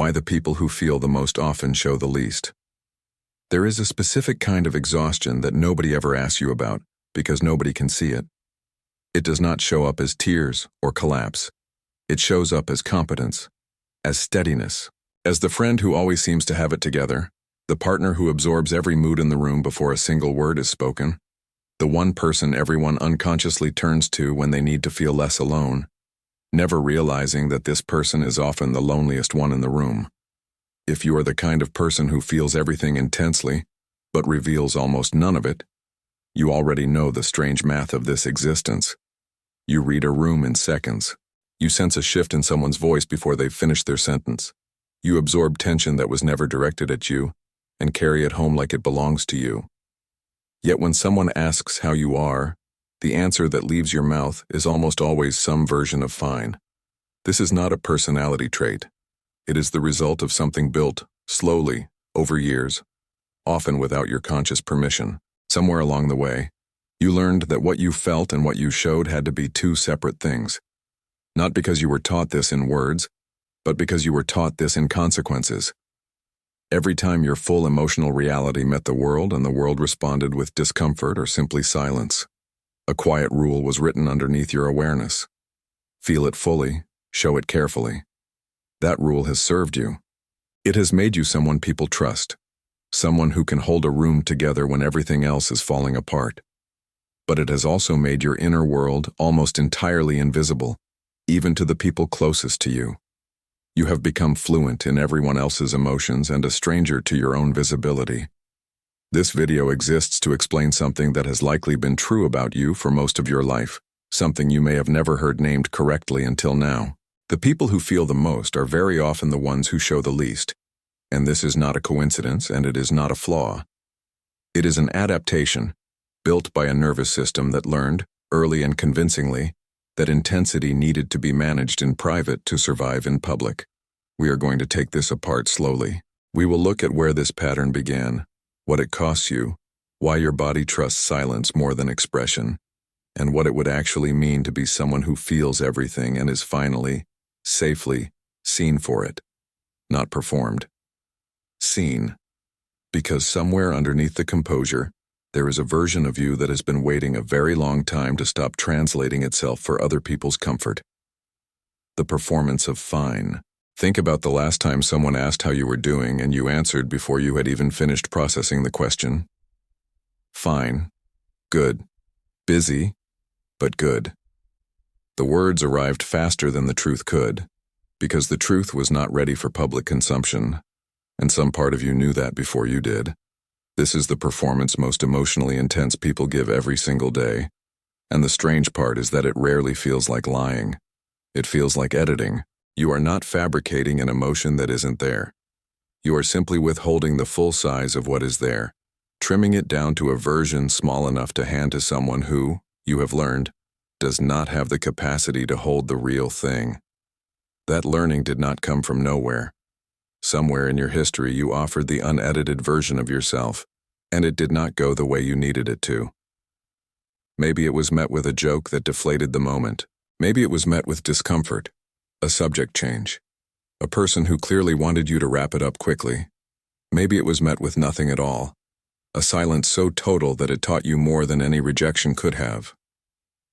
why the people who feel the most often show the least. There is a specific kind of exhaustion that nobody ever asks you about because nobody can see it. It does not show up as tears or collapse. It shows up as competence, as steadiness, as the friend who always seems to have it together, the partner who absorbs every mood in the room before a single word is spoken, the one person everyone unconsciously turns to when they need to feel less alone, never realizing that this person is often the loneliest one in the room. If you are the kind of person who feels everything intensely, but reveals almost none of it, you already know the strange math of this existence. You read a room in seconds. You sense a shift in someone's voice before they've finished their sentence. You absorb tension that was never directed at you and carry it home like it belongs to you. Yet when someone asks how you are, the answer that leaves your mouth is almost always some version of fine. This is not a personality trait. It is the result of something built, slowly, over years, often without your conscious permission. Somewhere along the way, you learned that what you felt and what you showed had to be two separate things. Not because you were taught this in words, but because you were taught this in consequences. Every time your full emotional reality met the world and the world responded with discomfort or simply silence, a quiet rule was written underneath your awareness. Feel it fully, show it carefully. That rule has served you. It has made you someone people trust, someone who can hold a room together when everything else is falling apart. But it has also made your inner world almost entirely invisible, even to the people closest to you. You have become fluent in everyone else's emotions and a stranger to your own visibility. This video exists to explain something that has likely been true about you for most of your life, something you may have never heard named correctly until now. The people who feel the most are very often the ones who show the least, and this is not a coincidence and it is not a flaw. It is an adaptation, built by a nervous system that learned, early and convincingly, that intensity needed to be managed in private to survive in public. We are going to take this apart slowly. We will look at where this pattern began, what it costs you, why your body trusts silence more than expression, and what it would actually mean to be someone who feels everything and is finally, safely, seen for it, not performed. Seen. Because somewhere underneath the composure, there is a version of you that has been waiting a very long time to stop translating itself for other people's comfort. The performance of fine. Think about the last time someone asked how you were doing and you answered before you had even finished processing the question. Fine. Good. Busy, but good. The words arrived faster than the truth could, because the truth was not ready for public consumption, and some part of you knew that before you did. This is the performance most emotionally intense people give every single day, and the strange part is that it rarely feels like lying. It feels like editing. You are not fabricating an emotion that isn't there. You are simply withholding the full size of what is there, trimming it down to a version small enough to hand to someone who, you have learned, does not have the capacity to hold the real thing. That learning did not come from nowhere. Somewhere in your history you offered the unedited version of yourself, and it did not go the way you needed it to. Maybe it was met with a joke that deflated the moment. Maybe it was met with discomfort, a subject change, a person who clearly wanted you to wrap it up quickly. Maybe it was met with nothing at all, a silence so total that it taught you more than any rejection could have.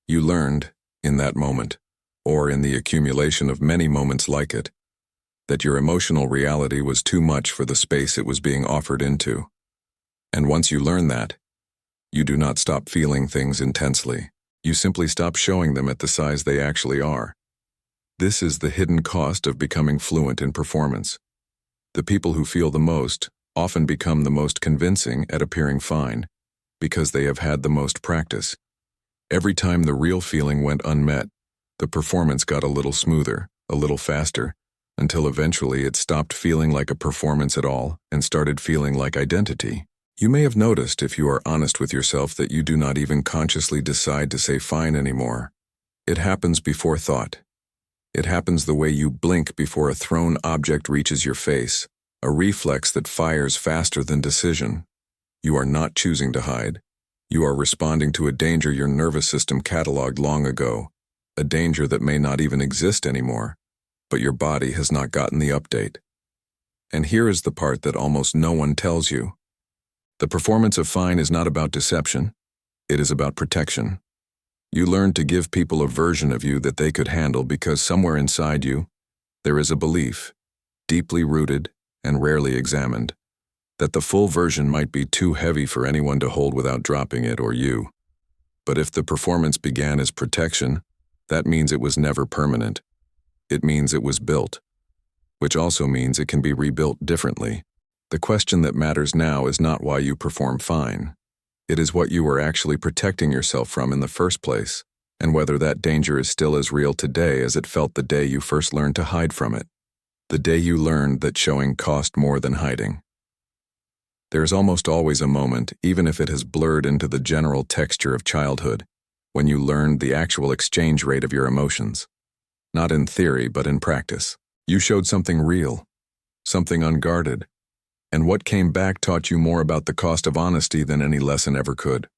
You learned, in that moment, or in the accumulation of many moments like it, that your emotional reality was too much for the space it was being offered into. And once you learn that, you do not stop feeling things intensely. You simply stop showing them at the size they actually are. This is the hidden cost of becoming fluent in performance. The people who feel the most often become the most convincing at appearing fine, because they have had the most practice. Every time the real feeling went unmet, the performance got a little smoother, a little faster, until eventually it stopped feeling like a performance at all and started feeling like identity. You may have noticed, if you are honest with yourself, that you do not even consciously decide to say fine anymore. It happens before thought. It happens the way you blink before a thrown object reaches your face, a reflex that fires faster than decision. You are not choosing to hide. You are responding to a danger your nervous system cataloged long ago, a danger that may not even exist anymore, but your body has not gotten the update. And here is the part that almost no one tells you. The performance of fine is not about deception. It is about protection. You learn to give people a version of you that they could handle because somewhere inside you, there is a belief, deeply rooted and rarely examined, that the full version might be too heavy for anyone to hold without dropping it or you. But if the performance began as protection, that means it was never permanent. It means it was built, which also means it can be rebuilt differently. The question that matters now is not why you perform fine. It is what you were actually protecting yourself from in the first place, and whether that danger is still as real today as it felt the day you first learned to hide from it. The day you learned that showing cost more than hiding. There is almost always a moment, even if it has blurred into the general texture of childhood, when you learned the actual exchange rate of your emotions. Not in theory, but in practice. You showed something real, something unguarded, and what came back taught you more about the cost of honesty than any lesson ever could.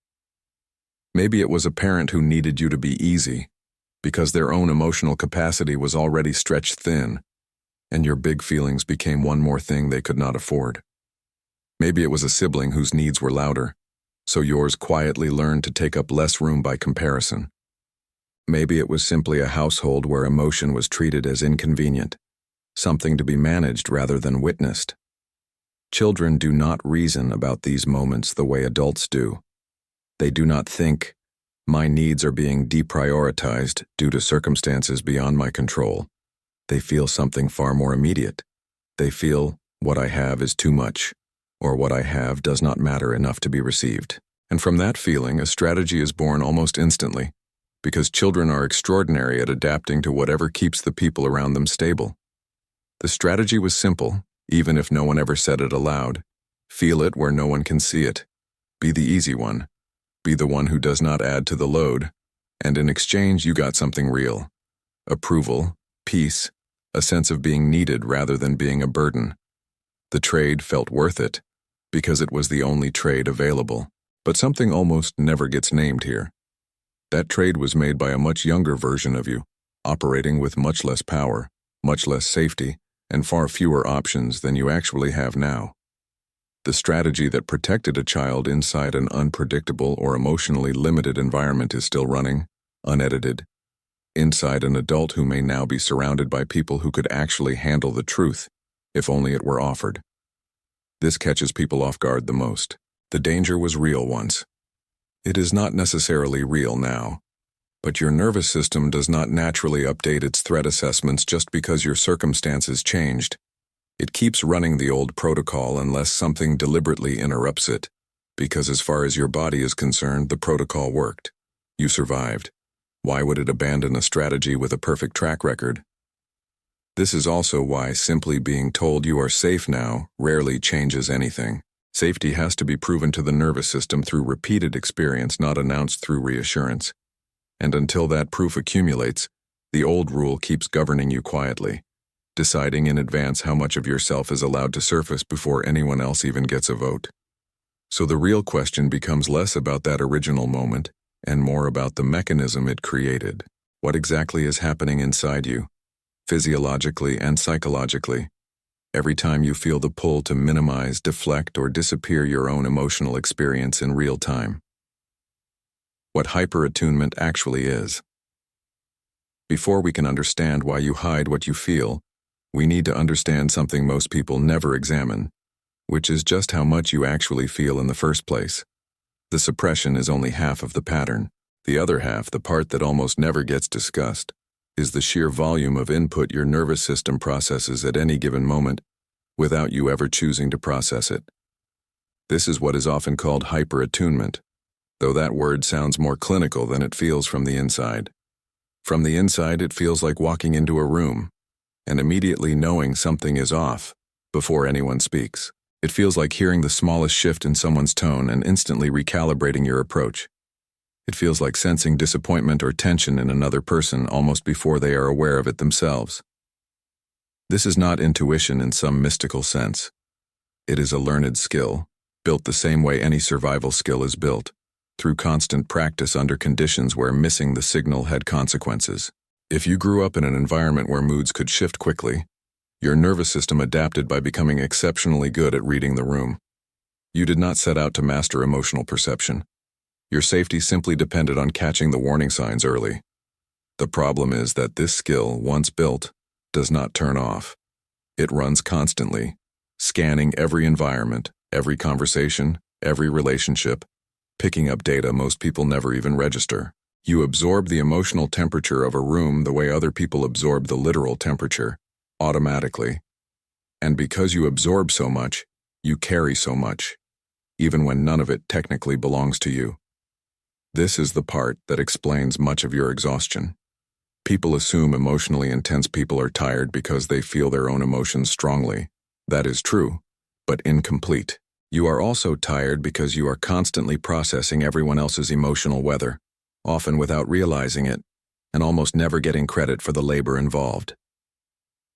Maybe it was a parent who needed you to be easy, because their own emotional capacity was already stretched thin, and your big feelings became one more thing they could not afford. Maybe it was a sibling whose needs were louder, so yours quietly learned to take up less room by comparison. Maybe it was simply a household where emotion was treated as inconvenient, something to be managed rather than witnessed. Children do not reason about these moments the way adults do. They do not think, my needs are being deprioritized due to circumstances beyond my control. They feel something far more immediate. They feel, what I have is too much, or what I have does not matter enough to be received. And from that feeling, a strategy is born almost instantly, because children are extraordinary at adapting to whatever keeps the people around them stable. The strategy was simple, even if no one ever said it aloud. Feel it where no one can see it. Be the easy one. Be the one who does not add to the load. And in exchange, you got something real. Approval, peace, a sense of being needed rather than being a burden. The trade felt worth it, because it was the only trade available. But something almost never gets named here. That trade was made by a much younger version of you, operating with much less power, much less safety, and far fewer options than you actually have now. The strategy that protected a child inside an unpredictable or emotionally limited environment is still running, unedited, inside an adult who may now be surrounded by people who could actually handle the truth, if only it were offered. This catches people off guard the most. The danger was real once. It is not necessarily real now. But your nervous system does not naturally update its threat assessments just because your circumstances changed. It keeps running the old protocol unless something deliberately interrupts it, because as far as your body is concerned, the protocol worked. You survived. Why would it abandon a strategy with a perfect track record? This is also why simply being told you are safe now rarely changes anything. Safety has to be proven to the nervous system through repeated experience, not announced through reassurance. And until that proof accumulates, the old rule keeps governing you quietly, deciding in advance how much of yourself is allowed to surface before anyone else even gets a vote. So the real question becomes less about that original moment and more about the mechanism it created. What exactly is happening inside you, physiologically and psychologically, every time you feel the pull to minimize, deflect, or disappear your own emotional experience in real time? What hyper-attunement actually is. Before we can understand why you hide what you feel, we need to understand something most people never examine, which is just how much you actually feel in the first place. The suppression is only half of the pattern. The other half, the part that almost never gets discussed, is the sheer volume of input your nervous system processes at any given moment without you ever choosing to process it. This is what is often called hyper-attunement, though that word sounds more clinical than it feels from the inside. From the inside, it feels like walking into a room and immediately knowing something is off before anyone speaks. It feels like hearing the smallest shift in someone's tone and instantly recalibrating your approach. It feels like sensing disappointment or tension in another person almost before they are aware of it themselves. This is not intuition in some mystical sense. It is a learned skill, built the same way any survival skill is built, through constant practice under conditions where missing the signal had consequences. If you grew up in an environment where moods could shift quickly, Your nervous system adapted by becoming exceptionally good at reading the room. You did not set out to master emotional perception. Your safety simply depended on catching the warning signs early. The problem is that this skill, once built, does not turn off. It runs constantly, scanning every environment, every conversation, every relationship, picking up data most people never even register. You absorb the emotional temperature of a room the way other people absorb the literal temperature, automatically. And because you absorb so much, you carry so much, even when none of it technically belongs to you. This is the part that explains much of your exhaustion. People assume emotionally intense people are tired because they feel their own emotions strongly. That is true, but incomplete. You are also tired because you are constantly processing everyone else's emotional weather, often without realizing it, and almost never getting credit for the labor involved.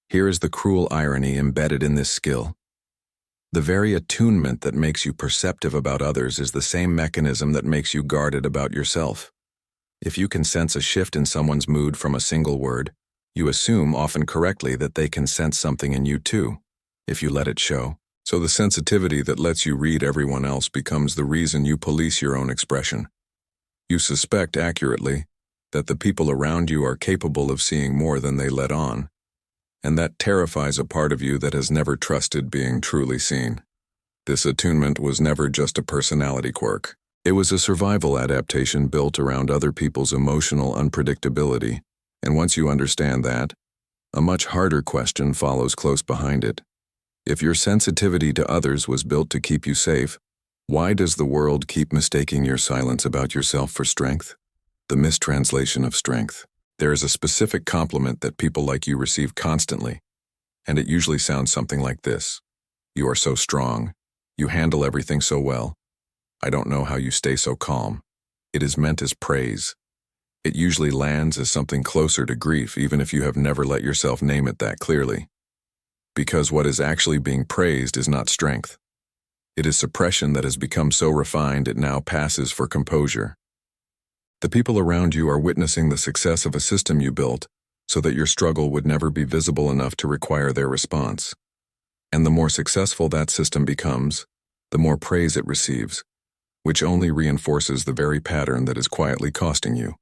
Here is the cruel irony embedded in this skill. The very attunement that makes you perceptive about others is the same mechanism that makes you guarded about yourself. If you can sense a shift in someone's mood from a single word, you assume, often correctly, that they can sense something in you too, if you let it show. So the sensitivity that lets you read everyone else becomes the reason you police your own expression. You suspect accurately that the people around you are capable of seeing more than they let on, and that terrifies a part of you that has never trusted being truly seen. This attunement was never just a personality quirk. It was a survival adaptation built around other people's emotional unpredictability, and once you understand that, a much harder question follows close behind it. If your sensitivity to others was built to keep you safe, why does the world keep mistaking your silence about yourself for strength? The mistranslation of strength. There is a specific compliment that people like you receive constantly, and it usually sounds something like this. You are so strong. You handle everything so well. I don't know how you stay so calm. It is meant as praise. It usually lands as something closer to grief, even if you have never let yourself name it that clearly. Because what is actually being praised is not strength. It is suppression that has become so refined it now passes for composure. The people around you are witnessing the success of a system you built so that your struggle would never be visible enough to require their response. And the more successful that system becomes, the more praise it receives, which only reinforces the very pattern that is quietly costing you.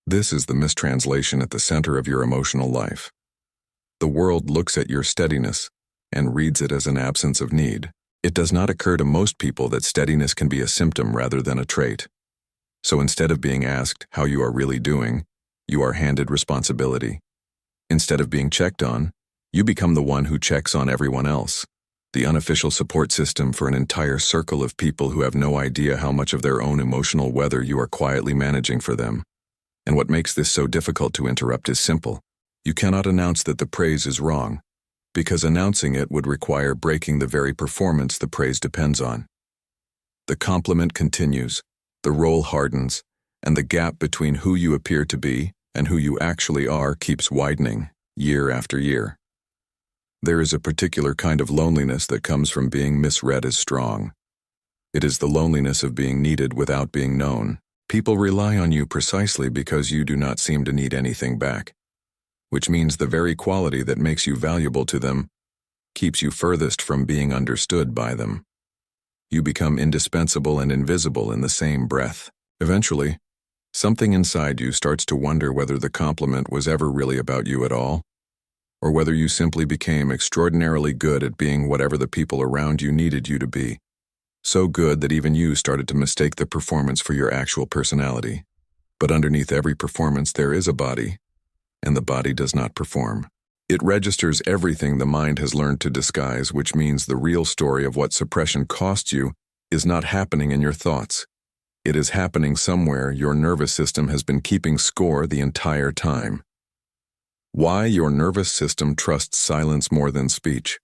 This is the mistranslation at the center of your emotional life. The world looks at your steadiness and reads it as an absence of need. It does not occur to most people that steadiness can be a symptom rather than a trait. So instead of being asked how you are really doing, you are handed responsibility. Instead of being checked on, you become the one who checks on everyone else, the unofficial support system for an entire circle of people who have no idea how much of their own emotional weather you are quietly managing for them. And what makes this so difficult to interrupt is simple. You cannot announce that the praise is wrong, because announcing it would require breaking the very performance the praise depends on. The compliment continues, the role hardens, and the gap between who you appear to be and who you actually are keeps widening, year after year. There is a particular kind of loneliness that comes from being misread as strong. It is the loneliness of being needed without being known. People rely on you precisely because you do not seem to need anything back, which means the very quality that makes you valuable to them keeps you furthest from being understood by them. You become indispensable and invisible in the same breath. Eventually, something inside you starts to wonder whether the compliment was ever really about you at all, or whether you simply became extraordinarily good at being whatever the people around you needed you to be. So good that even you started to mistake the performance for your actual personality. But underneath every performance there is a body, and the body does not perform. It registers everything the mind has learned to disguise, which means the real story of what suppression costs you is not happening in your thoughts. It is happening somewhere your nervous system has been keeping score the entire time. Why your nervous system trusts silence more than speech.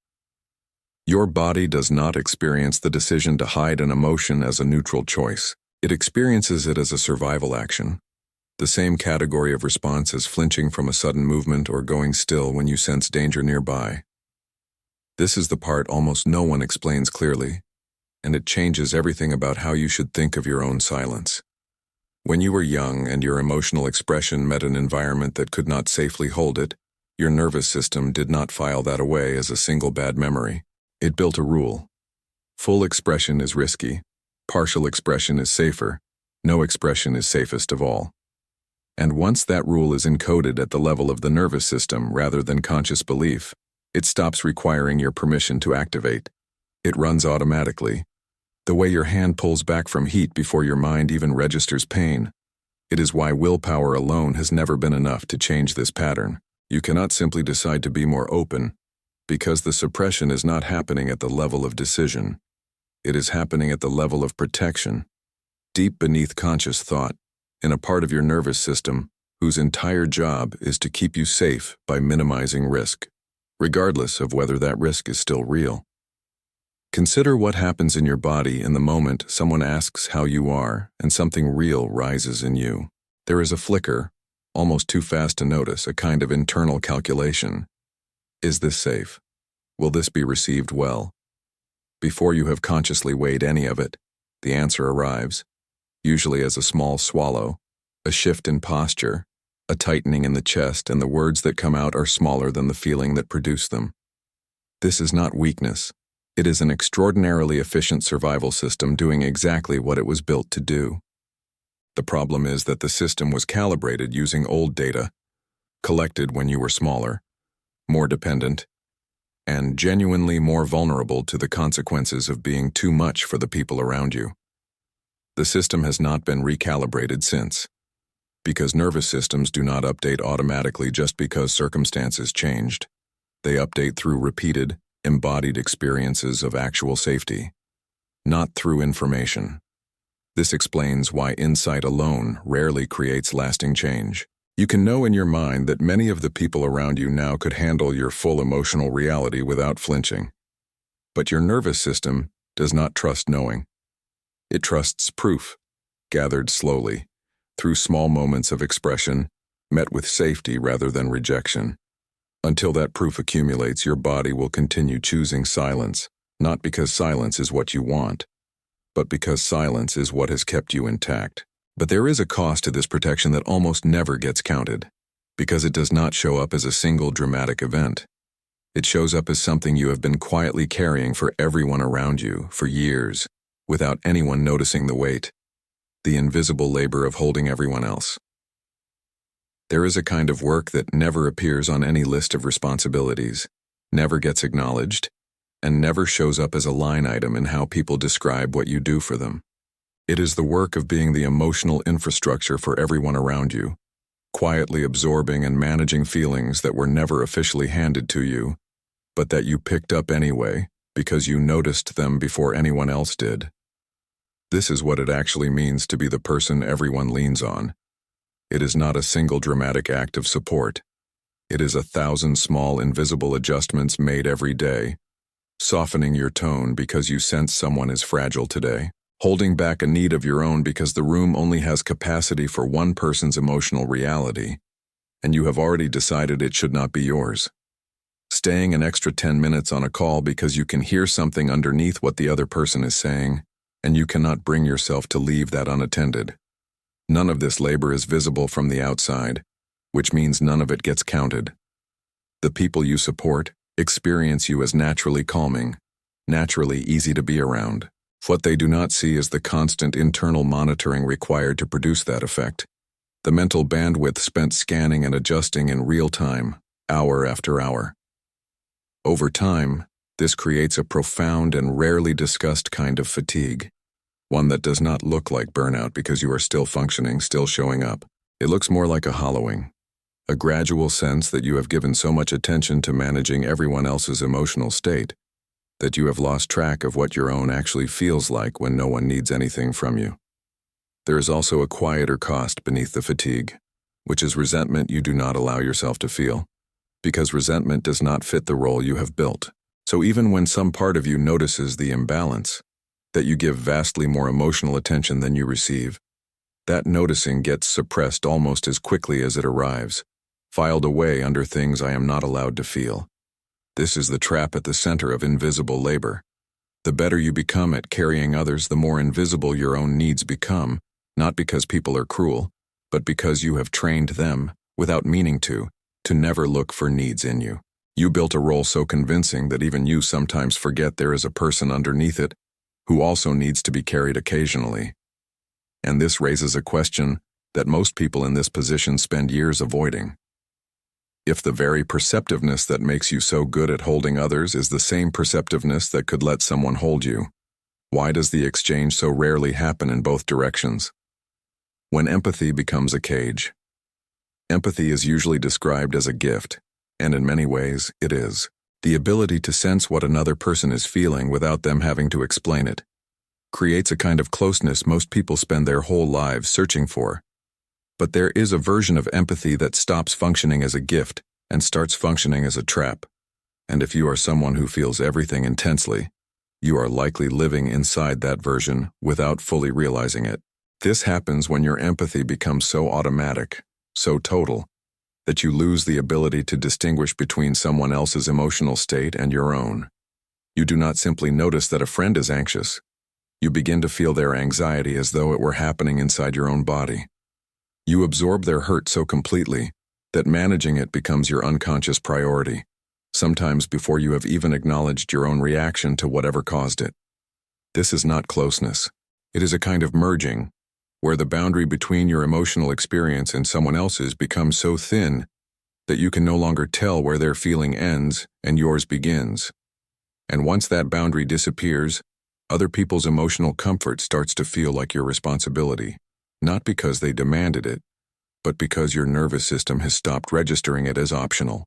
Your body does not experience the decision to hide an emotion as a neutral choice. It experiences it as a survival action, the same category of response as flinching from a sudden movement or going still when you sense danger nearby. This is the part almost no one explains clearly, and it changes everything about how you should think of your own silence. When you were young and your emotional expression met an environment that could not safely hold it, Your nervous system did not file that away as a single bad memory. It built a rule. Full expression is risky. Partial expression is safer. No expression is safest of all. And once that rule is encoded at the level of the nervous system rather than conscious belief, it stops requiring your permission to activate. It runs automatically. The way your hand pulls back from heat before your mind even registers pain. It is why willpower alone has never been enough to change this pattern. You cannot simply decide to be more open, because the suppression is not happening at the level of decision. It is happening at the level of protection, deep beneath conscious thought, in a part of your nervous system whose entire job is to keep you safe by minimizing risk, regardless of whether that risk is still real. Consider what happens in your body in the moment someone asks how you are and something real rises in you. There is a flicker, almost too fast to notice, a kind of internal calculation. Is this safe? Will this be received well? Before you have consciously weighed any of it, the answer arrives, usually as a small swallow, a shift in posture, a tightening in the chest, and the words that come out are smaller than the feeling that produced them. This is not weakness. It is an extraordinarily efficient survival system doing exactly what it was built to do. The problem is that the system was calibrated using old data, collected when you were smaller, more dependent, and genuinely more vulnerable to the consequences of being too much for the people around you. The system has not been recalibrated since, because nervous systems do not update automatically just because circumstances changed. They update through repeated, embodied experiences of actual safety, not through information. This explains why insight alone rarely creates lasting change. You can know in your mind that many of the people around you now could handle your full emotional reality without flinching. But your nervous system does not trust knowing. It trusts proof, gathered slowly, through small moments of expression, met with safety rather than rejection. Until that proof accumulates, your body will continue choosing silence, not because silence is what you want, but because silence is what has kept you intact. But there is a cost to this protection that almost never gets counted, because it does not show up as a single dramatic event. It shows up as something you have been quietly carrying for everyone around you for years, without anyone noticing the weight, the invisible labor of holding everyone else. There is a kind of work that never appears on any list of responsibilities, never gets acknowledged, and never shows up as a line item in how people describe what you do for them. It is the work of being the emotional infrastructure for everyone around you, quietly absorbing and managing feelings that were never officially handed to you, but that you picked up anyway because you noticed them before anyone else did. This is what it actually means to be the person everyone leans on. It is not a single dramatic act of support. It is 1,000 small invisible adjustments made every day, softening your tone because you sense someone is fragile today, holding back a need of your own because the room only has capacity for one person's emotional reality, and you have already decided it should not be yours. Staying an extra 10 minutes on a call because you can hear something underneath what the other person is saying, and you cannot bring yourself to leave that unattended. None of this labor is visible from the outside, which means none of it gets counted. The people you support experience you as naturally calming, naturally easy to be around. What they do not see is the constant internal monitoring required to produce that effect. The mental bandwidth spent scanning and adjusting in real time, hour after hour. Over time, this creates a profound and rarely discussed kind of fatigue. One that does not look like burnout because you are still functioning, still showing up. It looks more like a hollowing, a gradual sense that you have given so much attention to managing everyone else's emotional state that you have lost track of what your own actually feels like when no one needs anything from you. There is also a quieter cost beneath the fatigue, which is resentment you do not allow yourself to feel, because resentment does not fit the role you have built. So even when some part of you notices the imbalance, that you give vastly more emotional attention than you receive, that noticing gets suppressed almost as quickly as it arrives, filed away under things I am not allowed to feel. This is the trap at the center of invisible labor. The better you become at carrying others, the more invisible your own needs become, not because people are cruel, but because you have trained them, without meaning to to never look for needs in you. You built a role so convincing that even you sometimes forget there is a person underneath it who also needs to be carried occasionally. And this raises a question that most people in this position spend years avoiding. If the very perceptiveness that makes you so good at holding others is the same perceptiveness that could let someone hold you, why does the exchange so rarely happen in both directions? When empathy becomes a cage. Empathy is usually described as a gift, and in many ways, it is. The ability to sense what another person is feeling without them having to explain it creates a kind of closeness most people spend their whole lives searching for. But there is a version of empathy that stops functioning as a gift and starts functioning as a trap. And if you are someone who feels everything intensely, you are likely living inside that version without fully realizing it. This happens when your empathy becomes so automatic, so total, that you lose the ability to distinguish between someone else's emotional state and your own. You do not simply notice that a friend is anxious. You begin to feel their anxiety as though it were happening inside your own body. You absorb their hurt so completely that managing it becomes your unconscious priority, sometimes before you have even acknowledged your own reaction to whatever caused it. This is not closeness. It is a kind of merging, where the boundary between your emotional experience and someone else's becomes so thin that you can no longer tell where their feeling ends and yours begins. And once that boundary disappears, other people's emotional comfort starts to feel like your responsibility, not because they demanded it, but because your nervous system has stopped registering it as optional.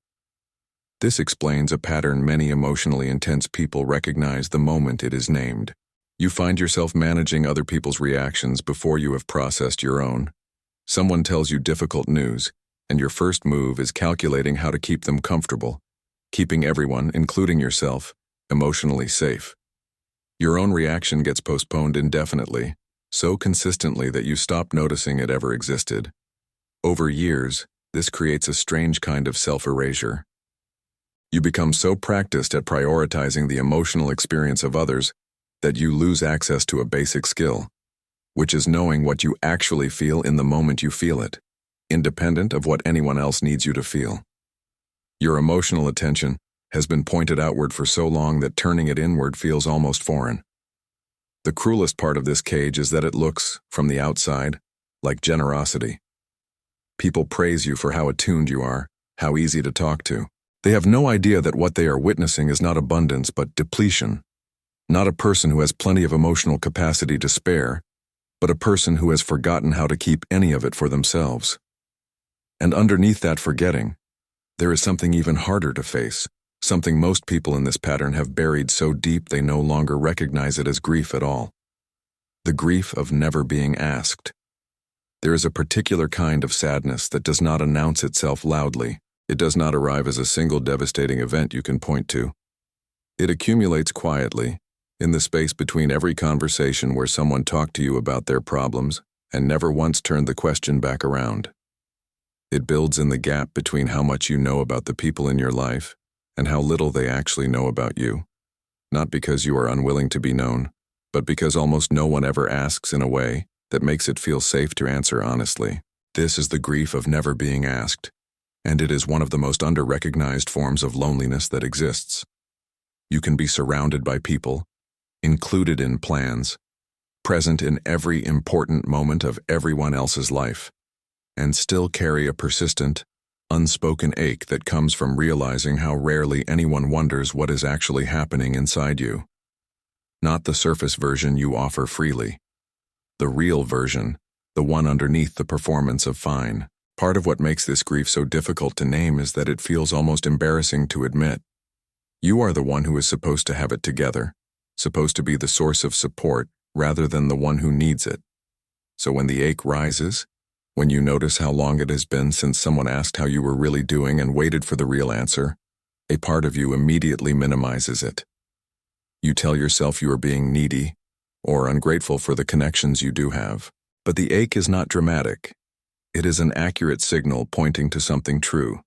This explains a pattern many emotionally intense people recognize the moment it is named. You find yourself managing other people's reactions before you have processed your own. Someone tells you difficult news, and your first move is calculating how to keep them comfortable, keeping everyone, including yourself, emotionally safe. Your own reaction gets postponed indefinitely, so consistently that you stop noticing it ever existed. Over years, this creates a strange kind of self-erasure. You become so practiced at prioritizing the emotional experience of others that you lose access to a basic skill, which is knowing what you actually feel in the moment you feel it, independent of what anyone else needs you to feel. Your emotional attention has been pointed outward for so long that turning it inward feels almost foreign. The cruelest part of this cage is that it looks, from the outside, like generosity. People praise you for how attuned you are, how easy to talk to. They have no idea that what they are witnessing is not abundance but depletion. Not a person who has plenty of emotional capacity to spare, but a person who has forgotten how to keep any of it for themselves. And underneath that forgetting, there is something even harder to face, something most people in this pattern have buried so deep they no longer recognize it as grief at all. The grief of never being asked. There is a particular kind of sadness that does not announce itself loudly. It does not arrive as a single devastating event you can point to. It accumulates quietly, in the space between every conversation where someone talked to you about their problems and never once turned the question back around. It builds in the gap between how much you know about the people in your life and how little they actually know about you, not because you are unwilling to be known, but because almost no one ever asks in a way that makes it feel safe to answer honestly. This is the grief of never being asked, and it is one of the most under-recognized forms of loneliness that exists. You can be surrounded by people, included in plans, present in every important moment of everyone else's life, and still carry a persistent, unspoken ache that comes from realizing how rarely anyone wonders what is actually happening inside you. Not the surface version you offer freely. The real version, the one underneath the performance of fine. Part of what makes this grief so difficult to name is that it feels almost embarrassing to admit. You are the one who is supposed to have it together, supposed to be the source of support rather than the one who needs it. So when the ache rises, when you notice how long it has been since someone asked how you were really doing and waited for the real answer, a part of you immediately minimizes it. You tell yourself you are being needy or ungrateful for the connections you do have. But the ache is not dramatic. It is an accurate signal pointing to something true.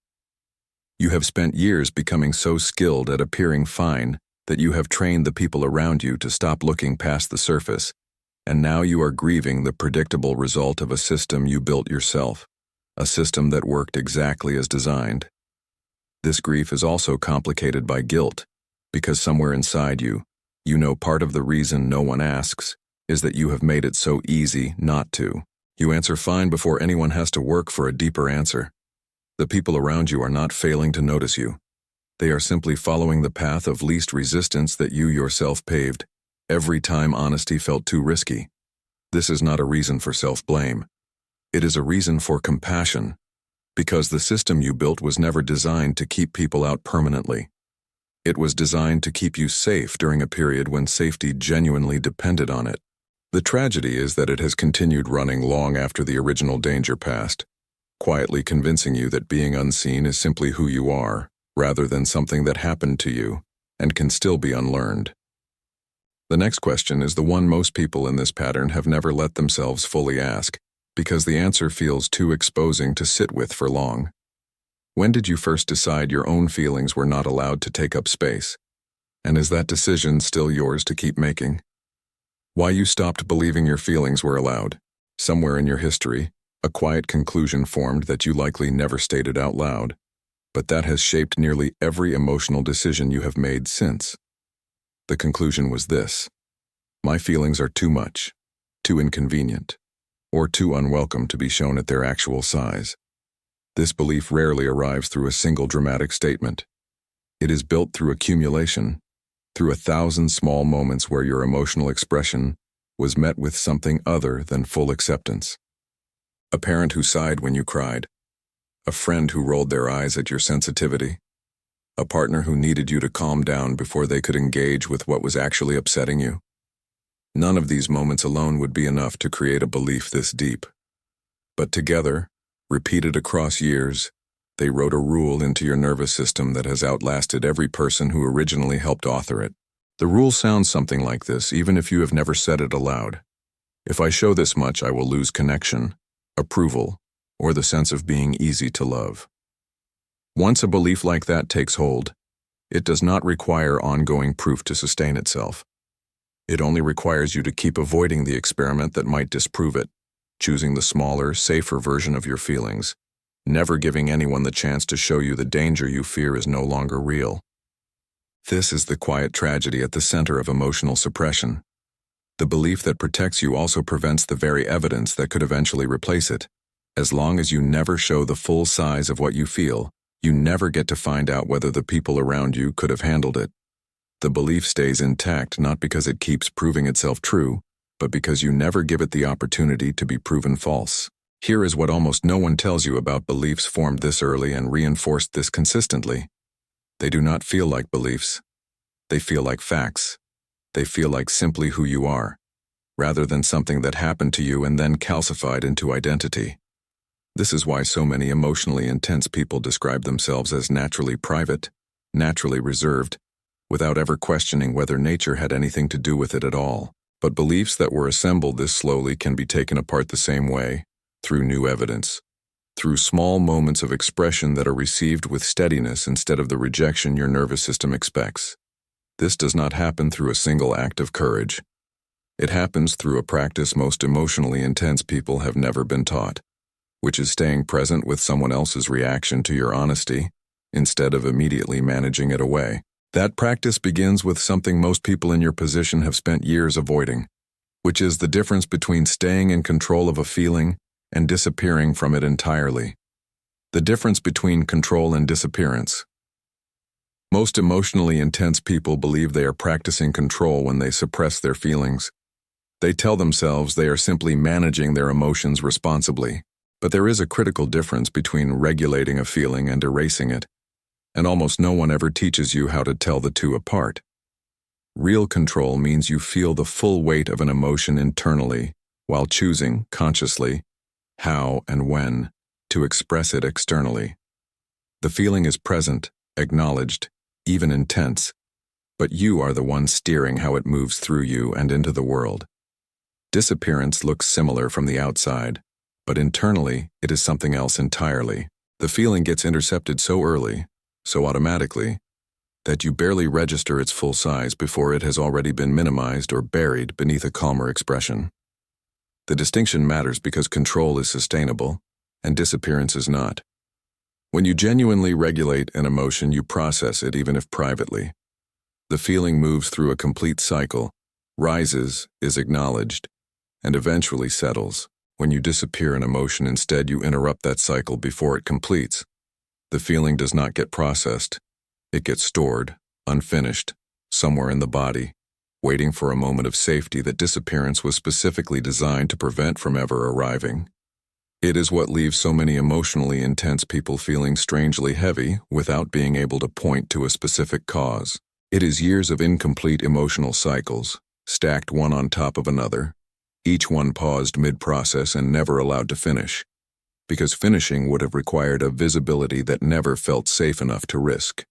You have spent years becoming so skilled at appearing fine that you have trained the people around you to stop looking past the surface, and now you are grieving the predictable result of a system you built yourself, a system that worked exactly as designed. This grief is also complicated by guilt, because somewhere inside you, you know part of the reason no one asks is that you have made it so easy not to. You answer fine before anyone has to work for a deeper answer. The people around you are not failing to notice you. They are simply following the path of least resistance that you yourself paved, every time honesty felt too risky. This is not a reason for self-blame. It is a reason for compassion, because the system you built was never designed to keep people out permanently. It was designed to keep you safe during a period when safety genuinely depended on it. The tragedy is that it has continued running long after the original danger passed, quietly convincing you that being unseen is simply who you are, rather than something that happened to you and can still be unlearned. The next question is the one most people in this pattern have never let themselves fully ask, because the answer feels too exposing to sit with for long. When did you first decide your own feelings were not allowed to take up space? And is that decision still yours to keep making? Why you stopped believing your feelings were allowed? Somewhere in your history, a quiet conclusion formed that you likely never stated out loud, but that has shaped nearly every emotional decision you have made since. The conclusion was this: my feelings are too much, too inconvenient, or too unwelcome to be shown at their actual size. This belief rarely arrives through a single dramatic statement. It is built through accumulation, through 1,000 small moments where your emotional expression was met with something other than full acceptance. A parent who sighed when you cried, a friend who rolled their eyes at your sensitivity, a partner who needed you to calm down before they could engage with what was actually upsetting you. None of these moments alone would be enough to create a belief this deep. But together, repeated across years, they wrote a rule into your nervous system that has outlasted every person who originally helped author it. The rule sounds something like this, even if you have never said it aloud. If I show this much, I will lose connection, approval, or the sense of being easy to love. Once a belief like that takes hold, it does not require ongoing proof to sustain itself. It only requires you to keep avoiding the experiment that might disprove it, choosing the smaller, safer version of your feelings, never giving anyone the chance to show you the danger you fear is no longer real. This is the quiet tragedy at the center of emotional suppression. The belief that protects you also prevents the very evidence that could eventually replace it. As long as you never show the full size of what you feel, you never get to find out whether the people around you could have handled it. The belief stays intact not because it keeps proving itself true, but because you never give it the opportunity to be proven false. Here is what almost no one tells you about beliefs formed this early and reinforced this consistently. They do not feel like beliefs. They feel like facts. They feel like simply who you are, rather than something that happened to you and then calcified into identity. This is why so many emotionally intense people describe themselves as naturally private, naturally reserved, without ever questioning whether nature had anything to do with it at all. But beliefs that were assembled this slowly can be taken apart the same way, through new evidence, through small moments of expression that are received with steadiness instead of the rejection your nervous system expects. This does not happen through a single act of courage. It happens through a practice most emotionally intense people have never been taught, which is staying present with someone else's reaction to your honesty, instead of immediately managing it away. That practice begins with something most people in your position have spent years avoiding, which is the difference between staying in control of a feeling and disappearing from it entirely. The difference between control and disappearance. Most emotionally intense people believe they are practicing control when they suppress their feelings. They tell themselves they are simply managing their emotions responsibly, but there is a critical difference between regulating a feeling and erasing it. And almost no one ever teaches you how to tell the two apart. Real control means you feel the full weight of an emotion internally, while choosing, consciously, how and when to express it externally. The feeling is present, acknowledged, even intense, but you are the one steering how it moves through you and into the world. Disappearance looks similar from the outside, but internally it is something else entirely. The feeling gets intercepted so early, so automatically, that you barely register its full size before it has already been minimized or buried beneath a calmer expression. The distinction matters because control is sustainable, and disappearance is not. When you genuinely regulate an emotion, you process it even if privately. The feeling moves through a complete cycle, rises, is acknowledged, and eventually settles. When you disappear an emotion, instead you interrupt that cycle before it completes. The feeling does not get processed. It gets stored, unfinished, somewhere in the body, waiting for a moment of safety that disappearance was specifically designed to prevent from ever arriving. It is what leaves so many emotionally intense people feeling strangely heavy without being able to point to a specific cause. It is years of incomplete emotional cycles, stacked one on top of another, each one paused mid-process and never allowed to finish, because finishing would have required a visibility that never felt safe enough to risk.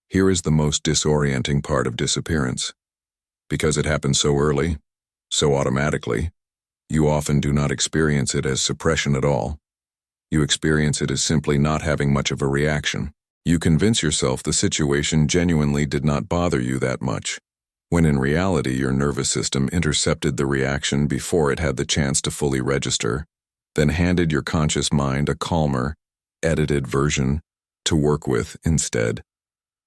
Here is the most disorienting part of disappearance. Because it happens so early, so automatically, you often do not experience it as suppression at all. You experience it as simply not having much of a reaction. You convince yourself the situation genuinely did not bother you that much, when in reality your nervous system intercepted the reaction before it had the chance to fully register, then handed your conscious mind a calmer, edited version to work with instead.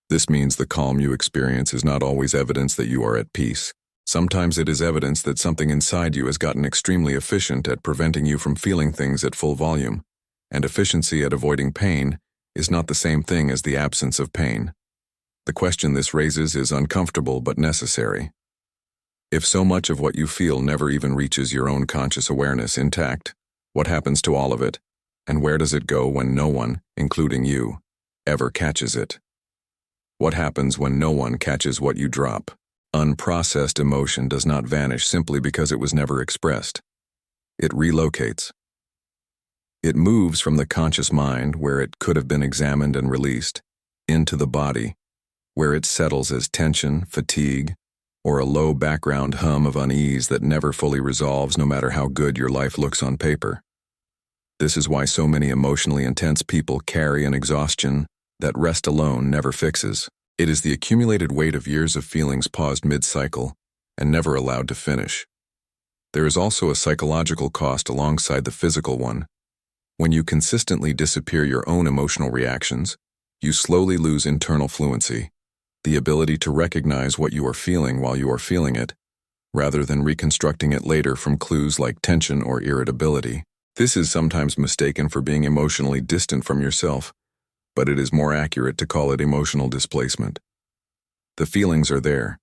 This means the calm you experience is not always evidence that you are at peace. Sometimes it is evidence that something inside you has gotten extremely efficient at preventing you from feeling things at full volume, and efficiency at avoiding pain is not the same thing as the absence of pain. The question this raises is uncomfortable but necessary. If so much of what you feel never even reaches your own conscious awareness intact, what happens to all of it, and where does it go when no one, including you, ever catches it? What happens when no one catches what you drop? Unprocessed emotion does not vanish simply because it was never expressed. It relocates. It moves from the conscious mind, where it could have been examined and released, into the body, where it settles as tension, fatigue, or a low background hum of unease that never fully resolves no matter how good your life looks on paper. This is why so many emotionally intense people carry an exhaustion that rest alone never fixes. It is the accumulated weight of years of feelings paused mid-cycle and never allowed to finish. There is also a psychological cost alongside the physical one. When you consistently disappear your own emotional reactions, you slowly lose internal fluency, the ability to recognize what you are feeling while you are feeling it, rather than reconstructing it later from clues like tension or irritability. This is sometimes mistaken for being emotionally distant from yourself, but it is more accurate to call it emotional displacement. The feelings are there.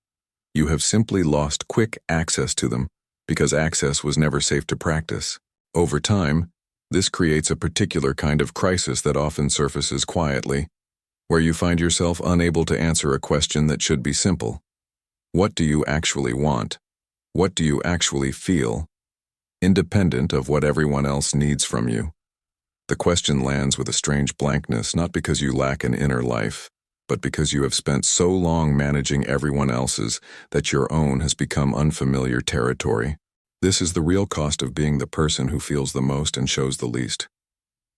You have simply lost quick access to them because access was never safe to practice. Over time, this creates a particular kind of crisis that often surfaces quietly, where you find yourself unable to answer a question that should be simple. What do you actually want? What do you actually feel? Independent of what everyone else needs from you. The question lands with a strange blankness, not because you lack an inner life, but because you have spent so long managing everyone else's that your own has become unfamiliar territory. This is the real cost of being the person who feels the most and shows the least.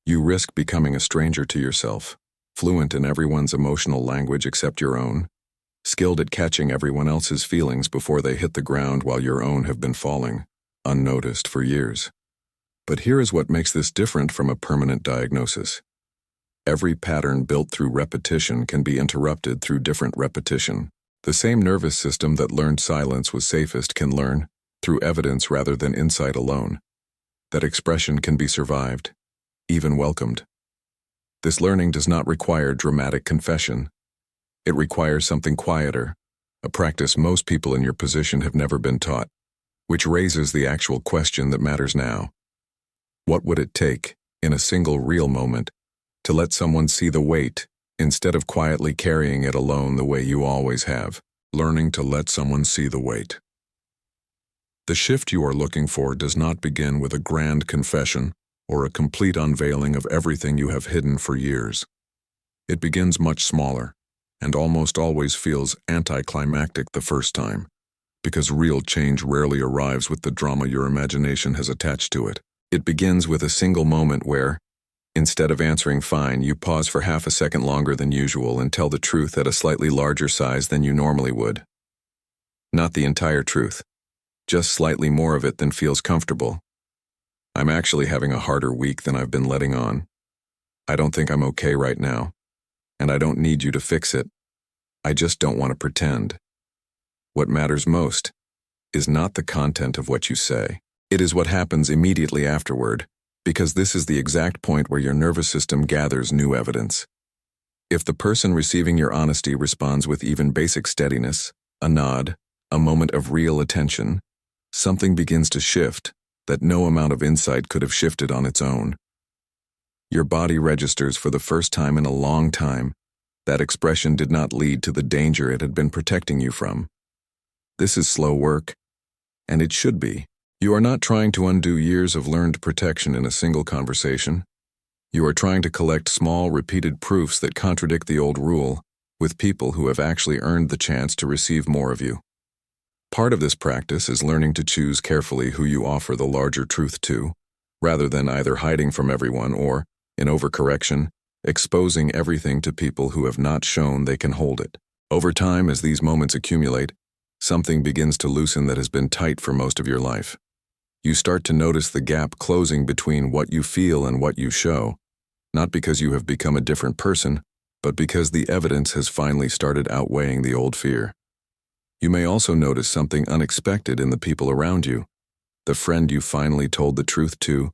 You risk becoming a stranger to yourself, fluent in everyone's emotional language except your own, skilled at catching everyone else's feelings before they hit the ground while your own have been falling, unnoticed for years. But here is what makes this different from a permanent diagnosis. Every pattern built through repetition can be interrupted through different repetition. The same nervous system that learned silence was safest can learn, through evidence rather than insight alone, that expression can be survived, even welcomed. This learning does not require dramatic confession. It requires something quieter, a practice most people in your position have never been taught, which raises the actual question that matters now. What would it take, in a single real moment, to let someone see the weight, instead of quietly carrying it alone the way you always have? Learning to let someone see the weight. The shift you are looking for does not begin with a grand confession or a complete unveiling of everything you have hidden for years. It begins much smaller, and almost always feels anticlimactic the first time, because real change rarely arrives with the drama your imagination has attached to it. It begins with a single moment where, instead of answering fine, you pause for half a second longer than usual and tell the truth at a slightly larger size than you normally would. Not the entire truth, just slightly more of it than feels comfortable. I'm actually having a harder week than I've been letting on. I don't think I'm okay right now, and I don't need you to fix it. I just don't want to pretend. What matters most is not the content of what you say. It is what happens immediately afterward, because this is the exact point where your nervous system gathers new evidence. If the person receiving your honesty responds with even basic steadiness, a nod, a moment of real attention, something begins to shift that no amount of insight could have shifted on its own. Your body registers for the first time in a long time that expression did not lead to the danger it had been protecting you from. This is slow work, and it should be. You are not trying to undo years of learned protection in a single conversation. You are trying to collect small, repeated proofs that contradict the old rule with people who have actually earned the chance to receive more of you. Part of this practice is learning to choose carefully who you offer the larger truth to, rather than either hiding from everyone or, in overcorrection, exposing everything to people who have not shown they can hold it. Over time, as these moments accumulate, something begins to loosen that has been tight for most of your life. You start to notice the gap closing between what you feel and what you show, not because you have become a different person, but because the evidence has finally started outweighing the old fear. You may also notice something unexpected in the people around you. The friend you finally told the truth to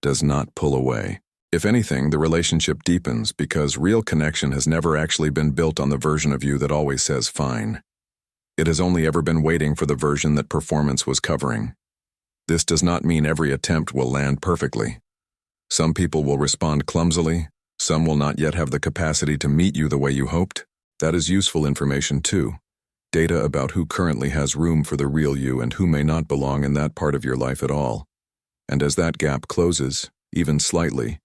does not pull away. If anything, the relationship deepens because real connection has never actually been built on the version of you that always says fine. It has only ever been waiting for the version that performance was covering. This does not mean every attempt will land perfectly. Some people will respond clumsily, some will not yet have the capacity to meet you the way you hoped. That is useful information too. Data about who currently has room for the real you and who may not belong in that part of your life at all. And as that gap closes, even slightly,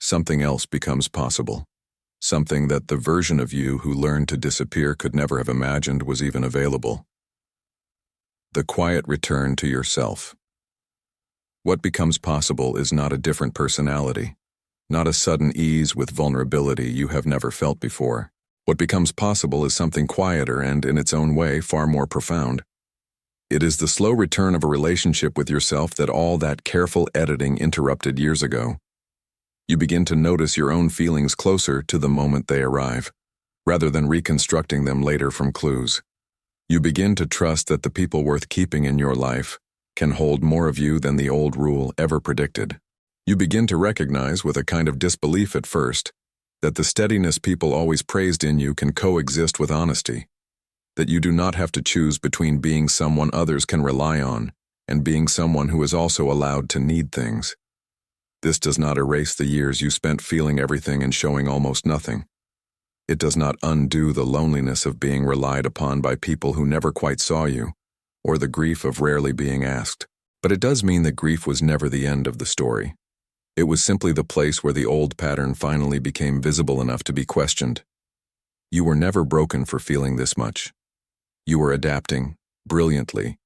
something else becomes possible. Something that the version of you who learned to disappear could never have imagined was even available. The quiet return to yourself. What becomes possible is not a different personality, not a sudden ease with vulnerability you have never felt before. What becomes possible is something quieter and, in its own way, far more profound. It is the slow return of a relationship with yourself that all that careful editing interrupted years ago. You begin to notice your own feelings closer to the moment they arrive, rather than reconstructing them later from clues. You begin to trust that the people worth keeping in your life can hold more of you than the old rule ever predicted. You begin to recognize, with a kind of disbelief at first, that the steadiness people always praised in you can coexist with honesty, that you do not have to choose between being someone others can rely on and being someone who is also allowed to need things. This does not erase the years you spent feeling everything and showing almost nothing. It does not undo the loneliness of being relied upon by people who never quite saw you, or the grief of rarely being asked. But it does mean that grief was never the end of the story. It was simply the place where the old pattern finally became visible enough to be questioned. You were never broken for feeling this much. You were adapting, brilliantly,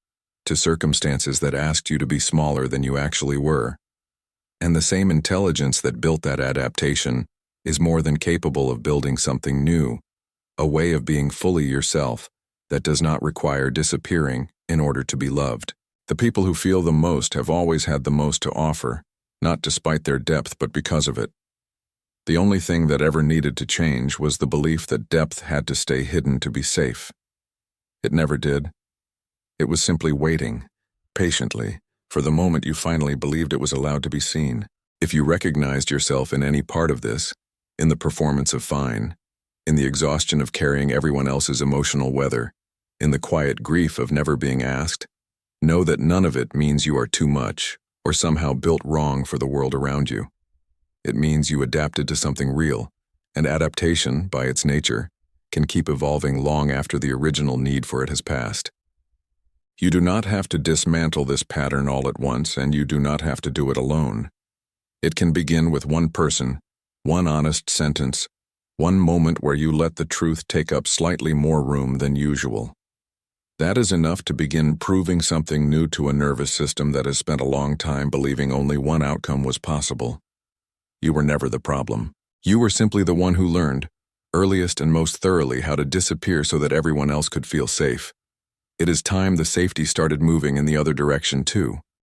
to circumstances that asked you to be smaller than you actually were. And the same intelligence that built that adaptation is more than capable of building something new, a way of being fully yourself that does not require disappearing in order to be loved. The people who feel the most have always had the most to offer, not despite their depth but because of it. The only thing that ever needed to change was the belief that depth had to stay hidden to be safe. It never did. It was simply waiting, patiently, for the moment you finally believed it was allowed to be seen. If you recognized yourself in any part of this, in the performance of fine, in the exhaustion of carrying everyone else's emotional weather, in the quiet grief of never being asked, know that none of it means you are too much or somehow built wrong for the world around you. It means you adapted to something real, and adaptation, by its nature, can keep evolving long after the original need for it has passed. You do not have to dismantle this pattern all at once, and you do not have to do it alone. It can begin with one person, one honest sentence, one moment where you let the truth take up slightly more room than usual. That is enough to begin proving something new to a nervous system that has spent a long time believing only one outcome was possible. You were never the problem. You were simply the one who learned, earliest and most thoroughly, how to disappear so that everyone else could feel safe. It is time the safety started moving in the other direction too.